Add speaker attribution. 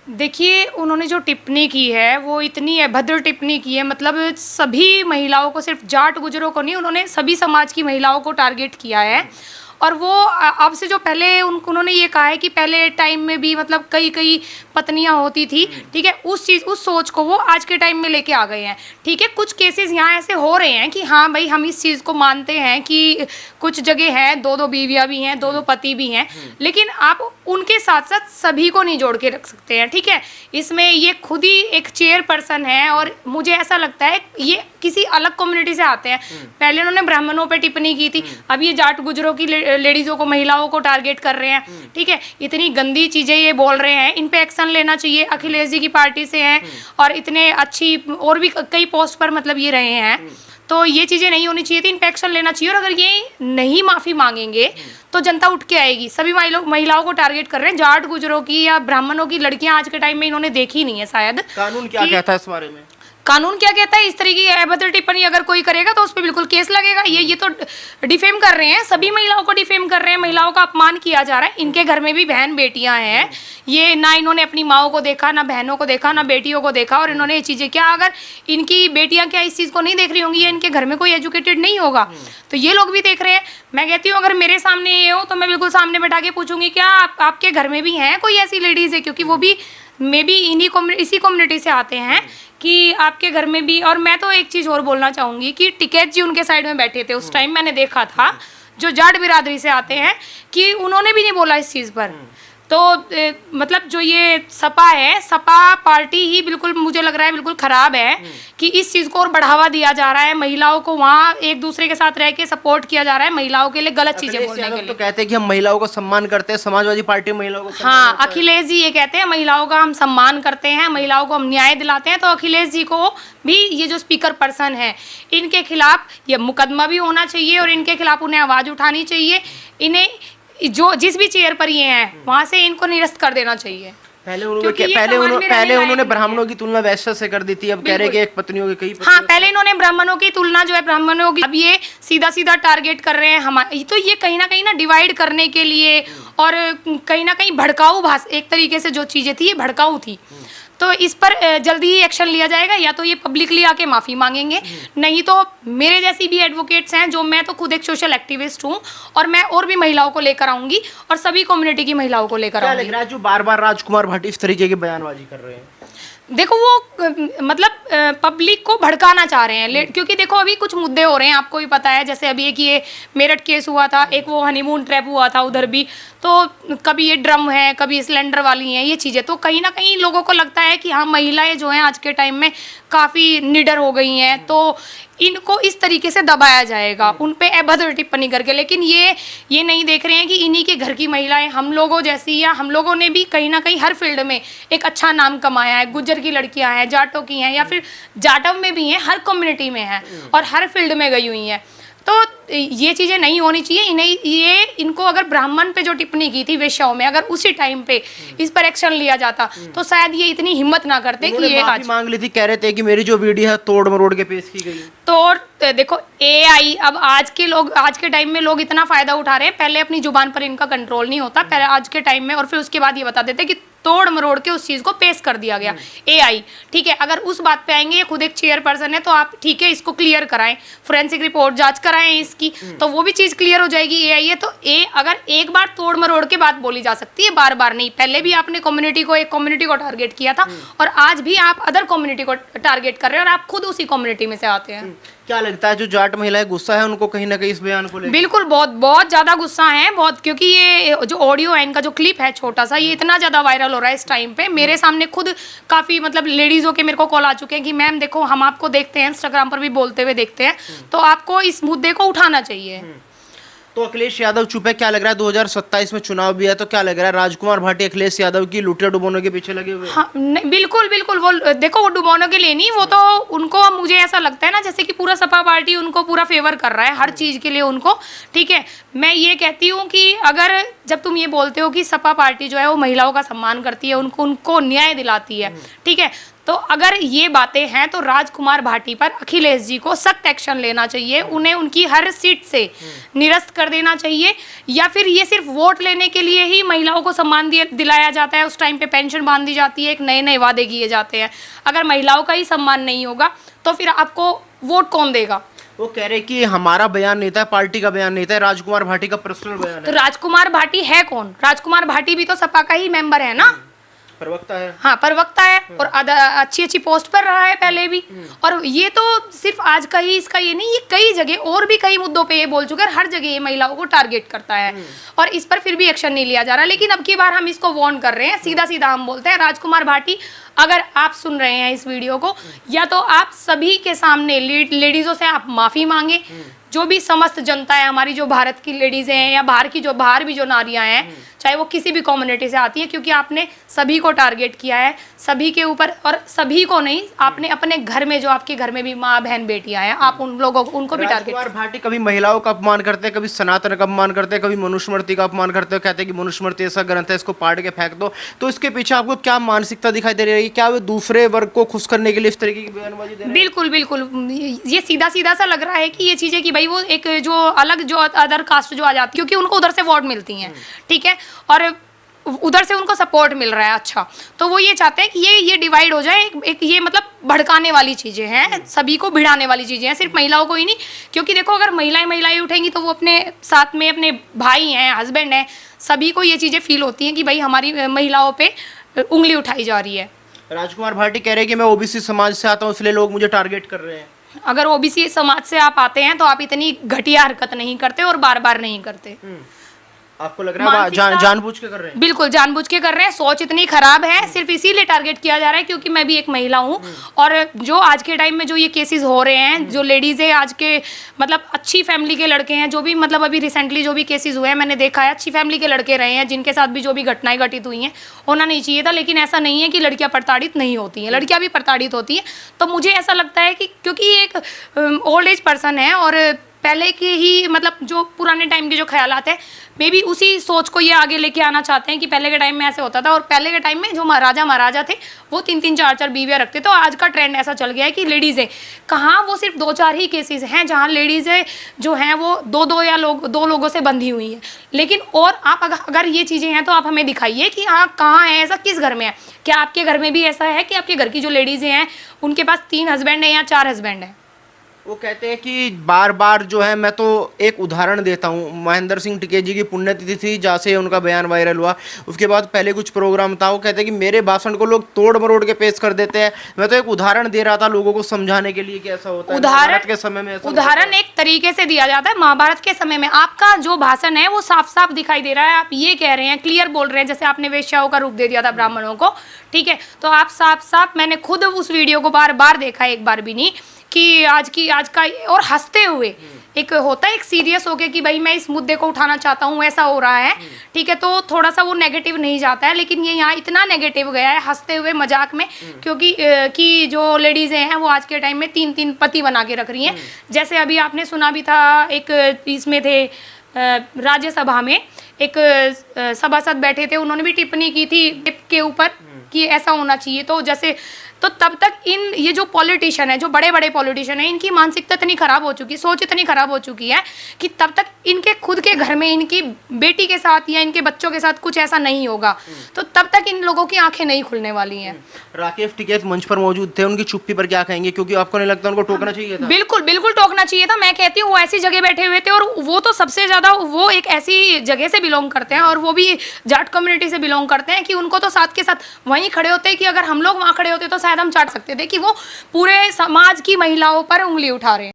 Speaker 1: देखिए, उन्होंने जो टिप्पणी की है वो इतनी अभद्र टिप्पणी की है, मतलब सभी महिलाओं को, सिर्फ जाट गुजरों को नहीं, उन्होंने सभी समाज की महिलाओं को टारगेट किया है। और वो अब से जो पहले उन्होंने ये कहा है कि पहले टाइम में भी मतलब कई कई पत्नियां होती थी, ठीक है, उस सोच को वो आज के टाइम में लेके आ गए हैं। ठीक है, कुछ केसेस यहाँ ऐसे हो रहे हैं कि हाँ भाई, हम इस चीज़ को मानते हैं कि कुछ जगह है दो दो बीवियाँ भी हैं, दो दो पति भी हैं, लेकिन आप उनके साथ साथ सभी को नहीं जोड़ के रख सकते हैं। ठीक है, इसमें ये खुद ही एक चेयरपर्सन है और मुझे ऐसा लगता है ये किसी अलग कम्युनिटी से आते हैं। पहले उन्होंने ब्राह्मणों पे टिप्पणी की थी, अब ये जाट गुजरों की लेडीज़ों को, महिलाओं को टारगेट कर रहे हैं। ठीक है, इतनी गंदी चीज़ें ये बोल रहे हैं, इन पे एक्शन लेना चाहिए। अखिलेश जी की पार्टी से हैं और इतने अच्छी और भी कई पोस्ट पर मतलब ये रहे हैं, तो ये चीज़ें नहीं होनी चाहिए थी, इन पे एक्शन लेना चाहिए। और अगर ये नहीं माफ़ी मांगेंगे तो जनता उठ के आएगी। सभी महिलाओं को टारगेट कर रहे हैं, जाट गुजरों की या ब्राह्मणों की लड़कियां आज के टाइम में इन्होंने देखी नहीं है शायद।
Speaker 2: कानून क्या कहता है इस बारे में?
Speaker 1: कानून क्या कहता है, इस तरीके की अभद्र टिप्पणी अगर कोई करेगा तो उस पर बिल्कुल केस लगेगा। ये तो डिफेम कर रहे हैं, सभी महिलाओं को डिफेम कर रहे हैं, महिलाओं का अपमान किया जा रहा है। इनके घर में भी बहन बेटियां हैं, ये ना इन्होंने अपनी माओ को देखा, ना बहनों को देखा, ना बेटियों को देखा, और इन्होंने ये चीज़ें क्या, अगर इनकी बेटियां क्या इस चीज़ को नहीं देख रही होंगी या इनके घर में कोई एजुकेटेड नहीं होगा तो ये लोग भी देख रहे हैं। मैं कहती हूँ अगर मेरे सामने ये हो तो मैं बिल्कुल सामने बैठा के पूछूंगी क्या आपके घर में भी हैं कोई ऐसी लेडीज़ है, क्योंकि वो भी मे बी इसी कम्युनिटी से आते हैं कि आपके घर में भी। और मैं तो एक चीज़ और बोलना चाहूँगी कि टिकैत जी उनके साइड में बैठे थे उस टाइम, मैंने देखा था, जो जाट बिरादरी से आते हैं, कि उन्होंने भी नहीं बोला इस चीज़ पर। तो मतलब जो ये सपा है, सपा पार्टी ही बिल्कुल मुझे लग रहा है बिल्कुल ख़राब है कि इस चीज़ को और बढ़ावा दिया जा रहा है। महिलाओं को वहाँ एक दूसरे के साथ रह के सपोर्ट किया जा रहा है, महिलाओं के लिए गलत चीज़ें बोलने के लिए।
Speaker 2: तो कहते हैं कि हम महिलाओं को सम्मान करते हैं, समाजवादी पार्टी महिलाओं को
Speaker 1: हाँ, अखिलेश जी ये कहते हैं महिलाओं का हम सम्मान करते हैं, महिलाओं को हम न्याय दिलाते हैं। तो अखिलेश जी को भी ये जो स्पीकर पर्सन है, इनके खिलाफ ये मुकदमा भी होना चाहिए और इनके खिलाफ उन्हें आवाज़ उठानी चाहिए। इन्हें जो जिस भी चेयर पर ये हैं वहाँ से इनको निरस्त कर देना चाहिए।
Speaker 2: पहले उन्होंने ब्राह्मणों की तुलना वैश्य से कर दी थी, अब कह रहे कि एक पत्नियों की कई।
Speaker 1: हाँ, पहले इन्होंने ब्राह्मणों की तुलना जो है ब्राह्मणों की, अब ये सीधा सीधा टारगेट कर रहे हैं हमारे। तो ये कहीं ना डिवाइड करने के लिए और कहीं ना कहीं भड़काऊ भाषा, एक तरीके से जो चीज़ें थी ये भड़काऊ थी। तो इस पर जल्दी ही एक्शन लिया जाएगा, या तो ये पब्लिकली आके माफ़ी मांगेंगे, नहीं तो मेरे जैसी भी एडवोकेट्स हैं, जो मैं तो खुद एक सोशल एक्टिविस्ट हूँ और मैं और भी महिलाओं को लेकर आऊँगी और सभी कम्युनिटी की महिलाओं को लेकर आऊँगी।
Speaker 2: क्या लग रहा है जो बार बार राजकुमार भट्ट इस तरीके की बयानबाजी कर रहे हैं?
Speaker 1: देखो वो मतलब पब्लिक को भड़काना चाह रहे हैं, क्योंकि देखो अभी कुछ मुद्दे हो रहे हैं, आपको भी पता है, जैसे अभी एक ये मेरठ केस हुआ था, एक वो हनीमून ट्रैप हुआ था उधर भी, तो कभी ये ड्रम है, कभी सिलेंडर वाली हैं ये चीज़ें, तो कहीं ना कहीं लोगों को लगता है कि हाँ महिलाएं जो हैं आज के टाइम में काफ़ी निडर हो गई हैं, तो इनको इस तरीके से दबाया जाएगा उन पे अभद्र टिप्पणी करके। लेकिन ये नहीं देख रहे हैं कि इन्हीं के घर की महिलाएं हम लोगों जैसी, या हम लोगों ने भी कहीं ना कहीं हर फील्ड में एक अच्छा नाम कमाया है। गुज्जर की लड़कियां हैं, जाटों की हैं, या फिर जाटव में भी हैं, हर कम्युनिटी में हैं और हर फील्ड में गई हुई हैं। तो ये चीज़ें नहीं होनी चाहिए। इनको अगर ब्राह्मण पे जो टिप्पणी की थी वेश्याओं में, अगर उसी टाइम पे इस पर एक्शन लिया जाता तो शायद ये इतनी हिम्मत ना करते कि ये आज
Speaker 2: मांग ली थी। कह रहे थे कि मेरी जो वीडियो है तोड़ मरोड़ के पेश की गई।
Speaker 1: तो देखो AI, अब आज के टाइम में लोग इतना फायदा उठा रहे हैं, पहले अपनी जुबान पर इनका कंट्रोल नहीं होता, पहले आज के टाइम में, और फिर उसके बाद ये बता देते कि तोड़ मरोड़ के उस चीज़ को पेश कर दिया गया AI। ठीक है, अगर उस बात पे आएंगे, ये खुद एक चेयरपर्सन है, तो आप ठीक है इसको क्लियर कराएं, फोरेंसिक रिपोर्ट जांच कराएं इसकी, तो वो भी चीज़ क्लियर हो जाएगी। AI है तो अगर एक बार तोड़ मरोड़ के बात बोली जा सकती है, बार बार नहीं। पहले भी आपने एक कम्युनिटी को टारगेट किया था और आज भी आप अदर कम्युनिटी को टारगेट कर रहे हैं और आप खुद उसी कम्युनिटी में से आते हैं।
Speaker 2: क्या लगता है जो जाट महिलाएं गुस्सा है उनको कहीं ना कहीं इस बयान को लेकर?
Speaker 1: बिल्कुल, बहुत बहुत ज़्यादा गुस्सा है, बहुत, क्योंकि ये जो ऑडियो है, इनका जो क्लिप है छोटा सा, ये इतना ज़्यादा वायरल हो रहा है इस टाइम पे। मेरे सामने खुद काफ़ी मतलब लेडीज़ों के मेरे को कॉल आ चुके हैं कि मैम देखो हम आपको देखते हैं, इंस्टाग्राम पर भी बोलते हुए देखते हैं, तो आपको इस मुद्दे को उठाना चाहिए।
Speaker 2: तो अखिलेश यादव चुप है, क्या लग रहा है 2027 में चुनाव भी है, तो क्या लग रहा है राजकुमार भाटी अखिलेश यादव की लुटिया डुबोने के पीछे लगे हुए?
Speaker 1: हाँ, बिल्कुल बिल्कुल, वो देखो वो डुबोने के लिए नहीं, वो तो उनको, मुझे ऐसा लगता है ना जैसे कि पूरा सपा पार्टी उनको पूरा फेवर कर रहा है हर चीज़ के लिए उनको। ठीक है, मैं ये कहती हूँ कि अगर जब तुम ये बोलते हो कि सपा पार्टी जो है वो महिलाओं का सम्मान करती है, उनको न्याय दिलाती है, ठीक है, तो तो अगर ये बातें हैं तो राजकुमार भाटी पर अखिलेश जी को सख्त एक्शन लेना चाहिए, उन्हें उनकी हर सीट से निरस्त कर देना चाहिए। या फिर ये सिर्फ वोट लेने के लिए ही महिलाओं को सम्मान दिलाया जाता है, उस टाइम पे पेंशन बांध दी जाती है, एक नए नए वादे किए जाते हैं। अगर महिलाओं का ही सम्मान नहीं होगा तो फिर आपको वोट कौन देगा?
Speaker 2: वो कह रहे कि हमारा बयान नहीं था, पार्टी का बयान नहीं था, राजकुमार भाटी का पर्सनल बयान
Speaker 1: तो
Speaker 2: है।
Speaker 1: राजकुमार भाटी है कौन? राजकुमार भाटी भी तो सपा का ही मेंबर है ना,
Speaker 2: प्रवक्ता है।
Speaker 1: हाँ प्रवक्ता है, और अच्छी अच्छी पोस्ट पर रहा है पहले भी। और ये तो सिर्फ आज का ही इसका ये नहीं, ये कई जगह और भी कई मुद्दों पे ये बोल चुका है, हर जगह ये महिलाओं को टारगेट करता है और इस पर फिर भी एक्शन नहीं लिया जा रहा। लेकिन अब की बार हम इसको वार्न कर रहे हैं, सीधा सीधा हम बोलते हैं, राजकुमार भाटी अगर आप सुन रहे हैं इस वीडियो को, या तो आप सभी के सामने लेडीजों से आप माफी मांगे, जो भी समस्त जनता है हमारी, जो भारत की लेडीज हैं या बाहर भी जो नारियां हैं, चाहे वो किसी भी कम्युनिटी से आती है, क्योंकि आपने सभी को टारगेट किया है, सभी के ऊपर, और सभी को नहीं, आपने अपने घर में जो आपके घर में भी माँ बहन बेटियां हैं, आप उन लोगों को उनको भी टारगेट।
Speaker 2: राजकुमार भाटी कभी महिलाओं का अपमान करते हैं, कभी सनातन का अपमान करते हैं, कभी मनुस्मृति का अपमान करते हैं, कहते हैं कि मनुस्मृति ऐसा ग्रंथ है, इसको पाड़ के फेंक दो। तो इसके पीछे आपको क्या मानसिकता दिखाई दे रही है? क्या वो दूसरे वर्ग को खुश करने के लिए इस तरीके की बयानबाजी दे रहे हैं?
Speaker 1: बिल्कुल बिल्कुल, ये सीधा सीधा सा लग रहा है कि ये चीजें कि भाई वो एक जो अलग जो अदर कास्ट जो आ जाती है, क्योंकि उनको उधर से वोट मिलती हैं, ठीक है, और उधर से उनको सपोर्ट मिल रहा है, अच्छा, तो वो ये चाहते हैं कि ये डिवाइड हो जाए, एक ये मतलब भड़काने वाली चीजें हैं, सभी को भिड़ाने वाली चीजें हैं, सिर्फ महिलाओं को ही नहीं। क्योंकि देखो अगर महिलाएं उठेंगी तो वो अपने साथ में अपने भाई हैं, हस्बैंड हैं, सभी को ये चीजें फील होती हैं कि भाई हमारी महिलाओं पे उंगली उठाई जा रही है।
Speaker 2: राजकुमार भाटी कह रहे हैं कि मैं ओबीसी समाज से आता हूँ, इसलिए लोग मुझे टारगेट कर रहे हैं।
Speaker 1: अगर ओबीसी समाज से आप आते हैं तो आप इतनी घटिया हरकत नहीं करते और बार बार नहीं करते।
Speaker 2: आपको लग रहा है जानबूझ के कर रहे हैं?
Speaker 1: बिल्कुल जानबूझ के कर रहे हैं, सोच इतनी खराब है, सिर्फ इसीलिए टारगेट किया जा रहा है क्योंकि मैं भी एक महिला हूँ। और जो आज के टाइम में जो ये केसेस हो रहे हैं, जो लेडीज है आज के मतलब अच्छी फैमिली के लड़के हैं, जो भी मतलब अभी रिसेंटली जो भी केसेस हुए हैं मैंने देखा है, अच्छी फैमिली के लड़के रहे हैं, जिनके साथ भी जो भी घटनाएं घटित हुई हैं, होना नहीं चाहिए था। लेकिन ऐसा नहीं है कि लड़कियां प्रताड़ित नहीं होती हैं, लड़कियां भी प्रताड़ित होती हैं। तो मुझे ऐसा लगता है कि क्योंकि ये एक ओल्ड एज पर्सन है और पहले के ही मतलब जो पुराने टाइम के जो ख्यालात है, मे बी उसी सोच को ये आगे लेके आना चाहते हैं कि पहले के टाइम में ऐसे होता था। और पहले के टाइम में जो महाराजा थे वो 3-3 4-4 बीवियाँ रखते। तो आज का ट्रेंड ऐसा चल गया है कि लेडीज़ें कहाँ, वो सिर्फ 2-4 ही केसेस हैं जहाँ लेडीज़ें जो हैं वो दो लोगों से बंधी हुई हैं। लेकिन और आप अगर ये चीज़ें हैं तो आप हमें दिखाइए कि हाँ कहाँ है ऐसा, किस घर में है। क्या आपके घर में भी ऐसा है कि आपके घर की जो लेडीज़ें हैं उनके पास 3 हस्बैंड हैं या 4 हस्बैंड हैं?
Speaker 2: वो कहते हैं कि बार बार जो है, मैं तो एक उदाहरण देता हूँ, महेंद्र सिंह टिकेत की पुण्यतिथि थी जहाँ से उनका बयान वायरल हुआ, उसके बाद पहले कुछ प्रोग्राम था, वो कहते हैं कि मेरे भाषण को लोग तोड़ मरोड़ के पेश कर देते हैं। मैं तो एक उदाहरण दे रहा था लोगों को समझाने के लिए कि ऐसा होता है। महाभारत के समय में
Speaker 1: उदाहरण एक तरीके से दिया जाता है। महाभारत के समय में आपका जो भाषण है वो साफ साफ दिखाई दे रहा है, आप ये कह रहे हैं, क्लियर बोल रहे हैं, जैसे आपने वेश्याओं का रूप दे दिया था ब्राह्मणों को, ठीक है। तो आप साफ साफ, मैंने खुद उस वीडियो को बार बार देखा, एक बार भी नहीं, कि आज का और हंसते हुए, एक होता है एक सीरियस होके कि भाई मैं इस मुद्दे को उठाना चाहता हूँ, ऐसा हो रहा है, ठीक है, तो थोड़ा सा वो नेगेटिव नहीं जाता है। लेकिन ये यहाँ इतना नेगेटिव गया है हंसते हुए मजाक में, क्योंकि कि जो लेडीज़ें हैं वो आज के टाइम में 3-3 पति बना के रख रही हैं। जैसे अभी आपने सुना भी था, एक इसमें थे राज्यसभा में एक सभासद बैठे थे, उन्होंने भी टिप्पणी की थी के ऊपर कि ऐसा होना चाहिए। तो जैसे तो तब तक ये जो पॉलिटिशियन है, जो बड़े बड़े पॉलिटिशियन है, इनकी मानसिकता इतनी खराब हो चुकी, सोच इतनी खराब हो चुकी है कि तब तक इनके खुद के घर में इनकी बेटी के साथ या इनके बच्चों के साथ कुछ ऐसा नहीं होगा, तो तब तक इन लोगों की आंखें नहीं खुलने वाली हैं।
Speaker 2: राकेश टिकैत मंच पर मौजूद थे, उनकी चुप्पी पर क्या कहेंगे? क्योंकि आपको नहीं लगता उनको टोकना चाहिए था?
Speaker 1: बिल्कुल बिल्कुल टोकना चाहिए था। मैं कहती हूँ वो ऐसी जगह बैठे हुए थे, और वो तो सबसे ज्यादा वो एक ऐसी जगह से बिलोंग करते हैं, और वो भी जाट कम्युनिटी से बिलोंग करते हैं, कि उनको तो साथ के साथ वहीं खड़े होते हैं कि अगर हम लोग वहाँ खड़े होते तो शायद हम चाट सकते थे कि वो पूरे समाज की महिलाओं पर उंगली उठा रहे हैं।